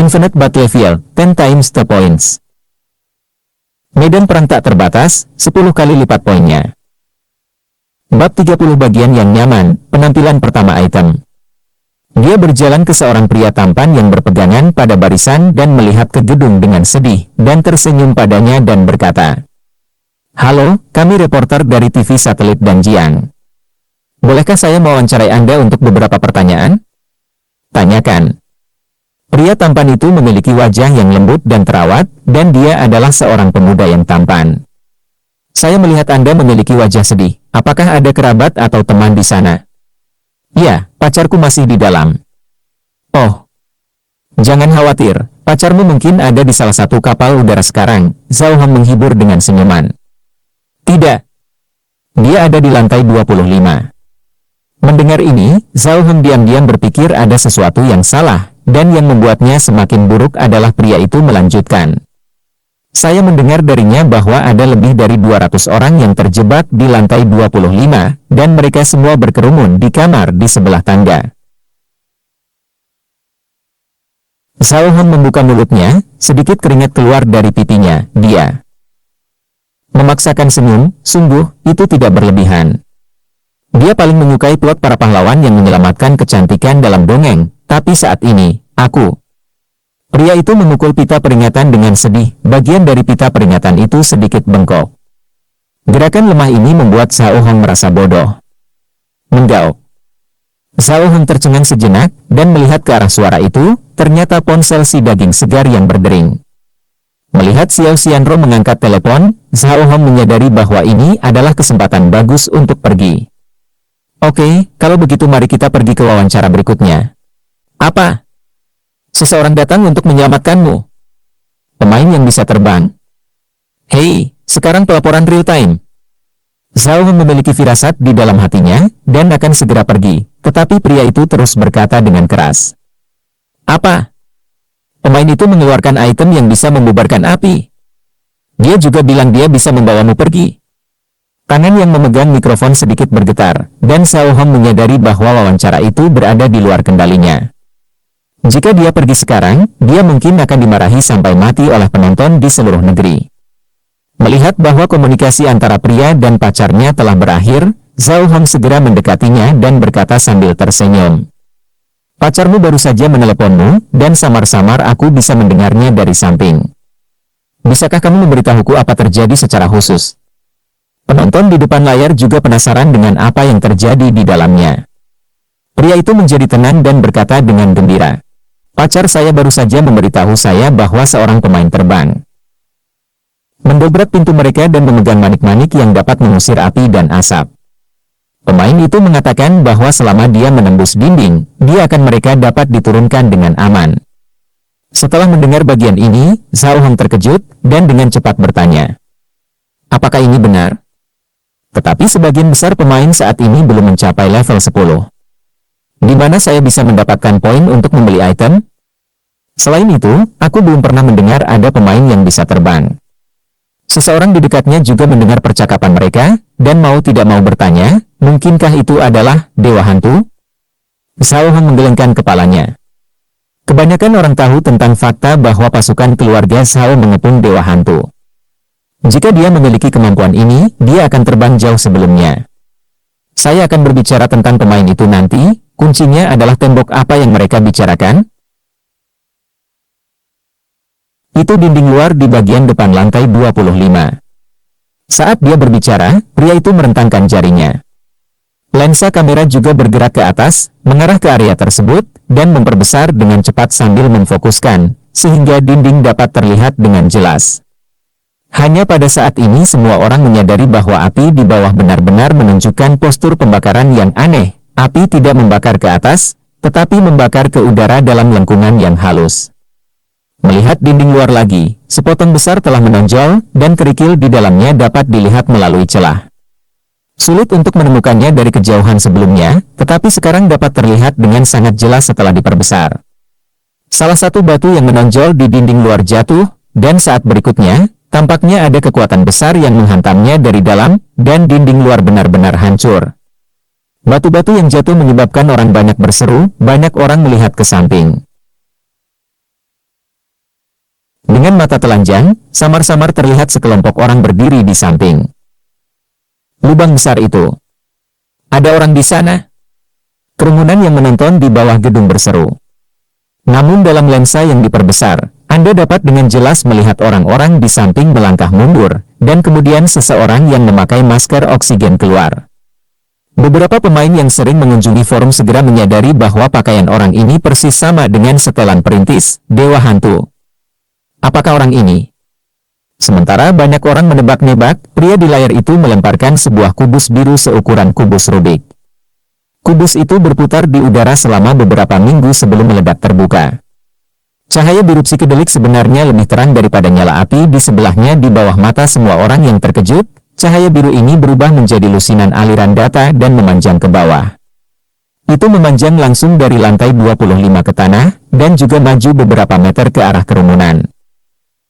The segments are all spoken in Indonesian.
Infinite Battlefield, 10 times the points. Medan perang tak terbatas, 10 kali lipat poinnya. Bab 30 bagian yang nyaman, penampilan pertama item. Dia berjalan ke seorang pria tampan yang berpegangan pada barisan dan melihat ke gedung dengan sedih, dan tersenyum padanya dan berkata, "Halo, kami reporter dari TV Satelit Danjiang. Bolehkah saya mewawancarai Anda untuk beberapa pertanyaan?" Tanyakan. Pria tampan itu memiliki wajah yang lembut dan terawat, dan dia adalah seorang pemuda yang tampan. "Saya melihat Anda memiliki wajah sedih. Apakah ada kerabat atau teman di sana?" "Ya, pacarku masih di dalam." "Oh, jangan khawatir, pacarmu mungkin ada di salah satu kapal udara sekarang," Zhao Hong menghibur dengan senyuman. "Tidak. Dia ada di lantai 25. Mendengar ini, Zhao Hong diam-diam berpikir ada sesuatu yang salah, dan yang membuatnya semakin buruk adalah pria itu melanjutkan. "Saya mendengar darinya bahwa ada lebih dari 200 orang yang terjebak di lantai 25, dan mereka semua berkerumun di kamar di sebelah tangga." Zhao Hong membuka mulutnya, sedikit keringat keluar dari pipinya. Dia memaksakan senyum, sungguh, itu tidak berlebihan. Dia paling menyukai plot para pahlawan yang menyelamatkan kecantikan dalam dongeng, tapi saat ini, aku. Pria itu memukul pita peringatan dengan sedih, bagian dari pita peringatan itu sedikit bengkok. Gerakan lemah ini membuat Zhao Hong merasa bodoh. Menggau. Zhao Hong tercengang sejenak, dan melihat ke arah suara itu, ternyata ponsel si daging segar yang berdering. Melihat Xiao Xianro mengangkat telepon, Zhao Hong menyadari bahwa ini adalah kesempatan bagus untuk pergi. "Oke, kalau begitu mari kita pergi ke wawancara berikutnya." "Apa?" "Seseorang datang untuk menyelamatkanmu. Pemain yang bisa terbang." "Hei, sekarang pelaporan real time." Zhao Hong memiliki firasat di dalam hatinya, dan akan segera pergi, tetapi pria itu terus berkata dengan keras. "Apa?" "Pemain itu mengeluarkan item yang bisa membubarkan api. Dia juga bilang dia bisa membawamu pergi." Tangan yang memegang mikrofon sedikit bergetar, dan Zhao Hong menyadari bahwa wawancara itu berada di luar kendalinya. Jika dia pergi sekarang, dia mungkin akan dimarahi sampai mati oleh penonton di seluruh negeri. Melihat bahwa komunikasi antara pria dan pacarnya telah berakhir, Zhao Hong segera mendekatinya dan berkata sambil tersenyum. "Pacarmu baru saja meneleponmu, dan samar-samar aku bisa mendengarnya dari samping. Bisakah kamu memberitahuku apa terjadi secara khusus?" Penonton di depan layar juga penasaran dengan apa yang terjadi di dalamnya. Pria itu menjadi tenang dan berkata dengan gembira. "Pacar saya baru saja memberitahu saya bahwa seorang pemain terbang mendobrak pintu mereka dan memegang manik-manik yang dapat mengusir api dan asap. Pemain itu mengatakan bahwa selama dia menembus dinding, dia akan mereka dapat diturunkan dengan aman." Setelah mendengar bagian ini, Zhao Hong terkejut, dan dengan cepat bertanya, "Apakah ini benar?" Tetapi sebagian besar pemain saat ini belum mencapai level 10. "Di mana saya bisa mendapatkan poin untuk membeli item? Selain itu, aku belum pernah mendengar ada pemain yang bisa terbang." Seseorang di dekatnya juga mendengar percakapan mereka, dan mau tidak mau bertanya, "Mungkinkah itu adalah Dewa Hantu?" Zhao Hong menggelengkan kepalanya. Kebanyakan orang tahu tentang fakta bahwa pasukan keluarga Zhao mengepung Dewa Hantu. Jika dia memiliki kemampuan ini, dia akan terbang jauh sebelumnya. "Saya akan berbicara tentang pemain itu nanti, kuncinya adalah tembok apa yang mereka bicarakan." Itu dinding luar di bagian depan lantai 25. Saat dia berbicara, pria itu merentangkan jarinya. Lensa kamera juga bergerak ke atas, mengarah ke area tersebut, dan memperbesar dengan cepat sambil memfokuskan, sehingga dinding dapat terlihat dengan jelas. Hanya pada saat ini semua orang menyadari bahwa api di bawah benar-benar menunjukkan postur pembakaran yang aneh. Api tidak membakar ke atas, tetapi membakar ke udara dalam lengkungan yang halus. Melihat dinding luar lagi, sepotong besar telah menonjol, dan kerikil di dalamnya dapat dilihat melalui celah. Sulit untuk menemukannya dari kejauhan sebelumnya, tetapi sekarang dapat terlihat dengan sangat jelas setelah diperbesar. Salah satu batu yang menonjol di dinding luar jatuh, dan saat berikutnya, tampaknya ada kekuatan besar yang menghantamnya dari dalam, dan dinding luar benar-benar hancur. Batu-batu yang jatuh menyebabkan orang banyak berseru, banyak orang melihat ke samping. Dengan mata telanjang, samar-samar terlihat sekelompok orang berdiri di samping lubang besar itu. Ada orang di sana. Kerumunan yang menonton di bawah gedung berseru. Namun dalam lensa yang diperbesar, Anda dapat dengan jelas melihat orang-orang di samping melangkah mundur, dan kemudian seseorang yang memakai masker oksigen keluar. Beberapa pemain yang sering mengunjungi forum segera menyadari bahwa pakaian orang ini persis sama dengan setelan perintis, Dewa Hantu. Apakah orang ini? Sementara banyak orang menebak-nebak, pria di layar itu melemparkan sebuah kubus biru seukuran kubus Rubik. Kubus itu berputar di udara selama beberapa minggu sebelum meledak terbuka. Cahaya biru psikedelik sebenarnya lebih terang daripada nyala api di sebelahnya. Di bawah mata semua orang yang terkejut, cahaya biru ini berubah menjadi lusinan aliran data dan memanjang ke bawah. Itu memanjang langsung dari lantai 25 ke tanah, dan juga maju beberapa meter ke arah kerumunan.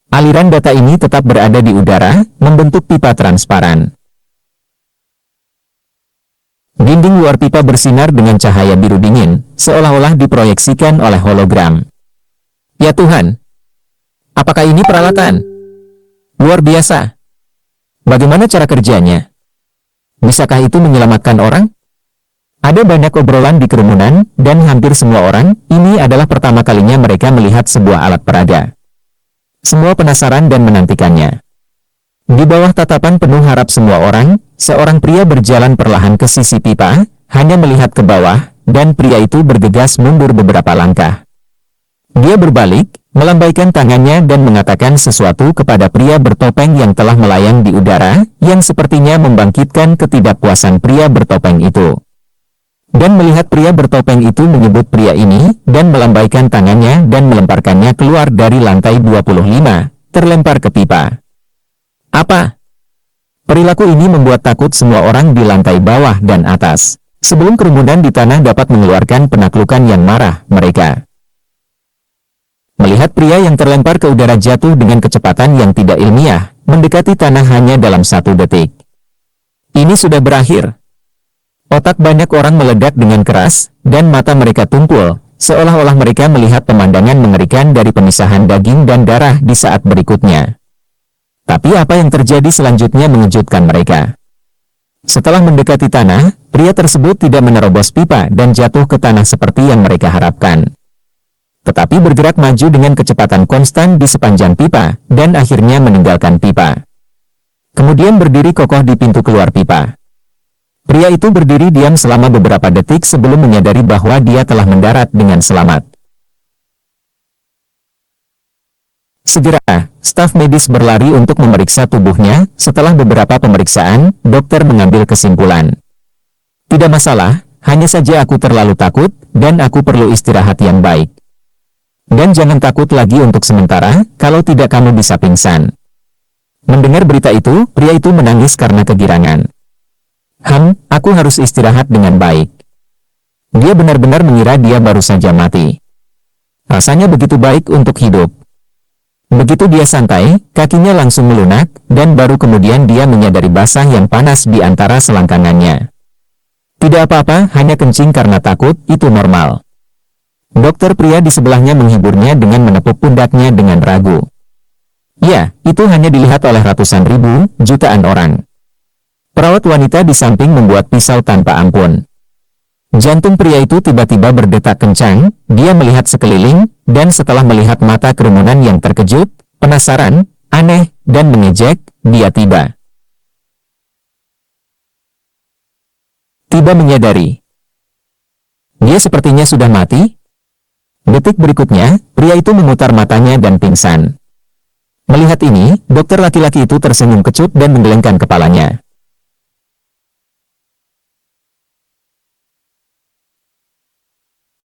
Aliran data ini tetap berada di udara, membentuk pipa transparan. Dinding luar pipa bersinar dengan cahaya biru dingin, seolah-olah diproyeksikan oleh hologram. Ya Tuhan! Apakah ini peralatan? Luar biasa! Bagaimana cara kerjanya? Bisakah itu menyelamatkan orang? Ada banyak obrolan di kerumunan, dan hampir semua orang, ini adalah pertama kalinya mereka melihat sebuah alat peraga. Semua penasaran dan menantikannya. Di bawah tatapan penuh harap semua orang, seorang pria berjalan perlahan ke sisi pipa, hanya melihat ke bawah, dan pria itu bergegas mundur beberapa langkah. Dia berbalik, melambaikan tangannya dan mengatakan sesuatu kepada pria bertopeng yang telah melayang di udara, yang sepertinya membangkitkan ketidakpuasan pria bertopeng itu. Dan melihat pria bertopeng itu menyebut pria ini, dan melambaikan tangannya dan melemparkannya keluar dari lantai 25, terlempar ke pipa. Apa? Perilaku ini membuat takut semua orang di lantai bawah dan atas. Sebelum kerumunan di tanah dapat mengeluarkan penaklukan yang marah, mereka melihat pria yang terlempar ke udara jatuh dengan kecepatan yang tidak ilmiah, mendekati tanah hanya dalam 1 detik. Ini sudah berakhir. Otak banyak orang meledak dengan keras, dan mata mereka tumpul, seolah-olah mereka melihat pemandangan mengerikan dari pemisahan daging dan darah di saat berikutnya. Tapi apa yang terjadi selanjutnya mengejutkan mereka. Setelah mendekati tanah, pria tersebut tidak menerobos pipa dan jatuh ke tanah seperti yang mereka harapkan. Tetapi bergerak maju dengan kecepatan konstan di sepanjang pipa, dan akhirnya meninggalkan pipa. Kemudian berdiri kokoh di pintu keluar pipa. Pria itu berdiri diam selama beberapa detik sebelum menyadari bahwa dia telah mendarat dengan selamat. Segera, staf medis berlari untuk memeriksa tubuhnya. Setelah beberapa pemeriksaan, dokter mengambil kesimpulan. Tidak masalah, hanya saja aku terlalu takut, dan aku perlu istirahat yang baik. Dan jangan takut lagi untuk sementara, kalau tidak kamu bisa pingsan. Mendengar berita itu, pria itu menangis karena kegirangan. Aku harus istirahat dengan baik. Dia benar-benar mengira dia baru saja mati. Rasanya begitu baik untuk hidup. Begitu dia santai, kakinya langsung melunak, dan baru kemudian dia menyadari basah yang panas di antara selangkangannya. Tidak apa-apa, hanya kencing karena takut, itu normal. Dokter pria di sebelahnya menghiburnya dengan menepuk pundaknya dengan ragu. Ya, itu hanya dilihat oleh ratusan ribu, jutaan orang. Perawat wanita di samping membuat pisau tanpa ampun. Jantung pria itu tiba-tiba berdetak kencang, dia melihat sekeliling, dan setelah melihat mata kerumunan yang terkejut, penasaran, aneh, dan mengejek, dia tiba menyadari. Dia sepertinya sudah mati. Detik berikutnya, pria itu memutar matanya dan pingsan. Melihat ini, dokter laki-laki itu tersenyum kecut dan menggelengkan kepalanya.